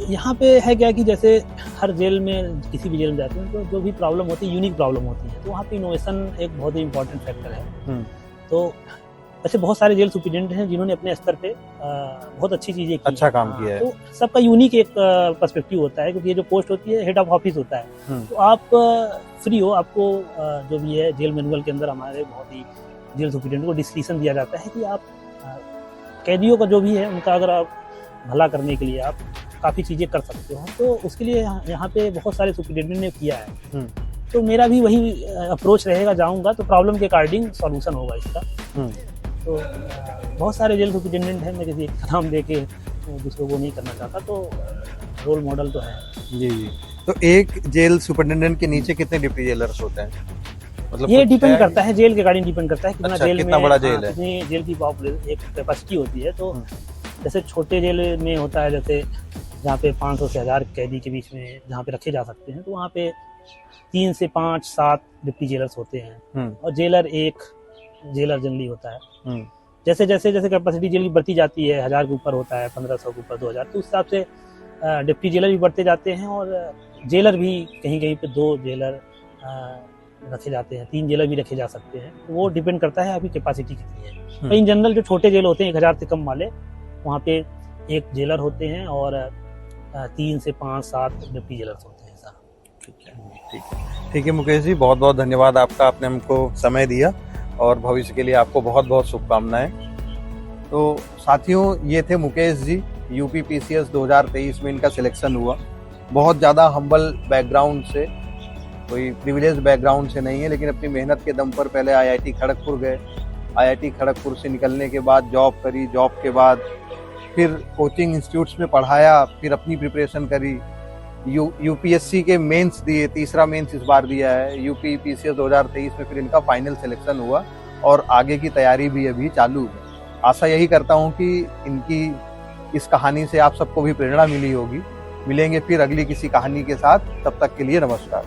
यहाँ पे है क्या कि जैसे हर जेल में, किसी भी जेल में जाते हैं तो जो भी प्रॉब्लम होती है, यूनिक प्रॉब्लम होती है, तो वहाँ पे इनोवेशन एक बहुत ही इंपॉर्टेंट फैक्टर है। तो ऐसे बहुत सारे जेल सुपरिटेंडेंट हैं जिन्होंने अपने स्तर पे बहुत अच्छी चीजें की, अच्छा काम किया है। तो सबका यूनिक एक पर्सपेक्टिव होता है, क्योंकि ये जो पोस्ट होती है हेड ऑफ ऑफिस होता है, तो आप फ्री हो, आपको जो भी है जेल मैनुअल के अंदर हमारे बहुत ही जेल सुपरिटेंडेंट को डिस्क्रिप्शन दिया जाता है कि आप कैदियों का जो भी है उनका अगर आप भला करने के लिए आप काफ़ी चीज़ें कर सकते हो, तो उसके लिए यहाँ पे बहुत सारे सुपरिटेंडेंट ने किया है। तो मेरा भी वही अप्रोच रहेगा, जाऊँगा तो प्रॉब्लम के अकॉर्डिंग सॉल्यूशन होगा इसका। तो बहुत सारे जेल सुपरिटेंडेंट हैं, मैं किसी एक नाम दे के दूसरों को नहीं करना चाहता, तो रोल मॉडल तो है। जी। तो एक जेल सुपरिटेंडेंट के नीचे कितने डिप्टी जेलर्स होते हैं? मतलब ये डिपेंड करता है, जेल के अकॉर्डिंग डिपेंड करता है कितना अच्छा, जेल कितना में, बड़ा जेल है, कितनी जेल की पॉपुलेशन, एक कैपेसिटी होती है। तो जैसे छोटे जेल में होता है, जैसे जहाँ पे 500 से 1000 कैदी के बीच में जहाँ पे रखे जा सकते हैं, तो वहाँ पे 3 से 5, 7 डिप्टी जेलर्स होते हैं, और जेलर एक जेलर जनरली होता है। जैसे जैसे जैसे कैपेसिटी जेल की बढ़ती जाती है, 1000 के ऊपर होता है, 1500 के ऊपर 2000, तो उस हिसाब से डिप्टी जेलर भी बढ़ते जाते हैं, और जेलर भी कहीं कहीं पे 2 जेलर रखे जाते हैं, 3 जेलर भी रखे जा सकते हैं। तो वो डिपेंड करता है आपकी कैपेसिटी कितनी है। तो इन जनरल जो छोटे जेल होते हैं 1000 से कम वाले, वहाँ पे 1 जेलर होते हैं और 3 से 5, 7 डिप्टी जेलर्स होते हैं। ऐसा ठीक है मुकेश जी, बहुत बहुत धन्यवाद आपका, आपने हमको समय दिया, और भविष्य के लिए आपको बहुत बहुत शुभकामनाएं। तो साथियों, ये थे मुकेश जी, यूपीपीसीएस 2023 में इनका सिलेक्शन हुआ। बहुत ज़्यादा हम्बल बैकग्राउंड से, कोई प्रिविलेज बैकग्राउंड से नहीं है, लेकिन अपनी मेहनत के दम पर पहले आईआईटी खड़गपुर गए। आईआईटी खड़गपुर से निकलने के बाद जॉब करी, जॉब के बाद फिर कोचिंग इंस्टीट्यूट्स में पढ़ाया, फिर अपनी प्रिपरेशन करी, यूपीएससी के मेंस दिए, तीसरा मेंस इस बार दिया है, यूपीपीसीएस 2023 में फिर इनका फाइनल सिलेक्शन हुआ, और आगे की तैयारी भी अभी चालू है। आशा यही करता हूँ कि इनकी इस कहानी से आप सबको भी प्रेरणा मिली होगी। मिलेंगे फिर अगली किसी कहानी के साथ, तब तक के लिए नमस्कार।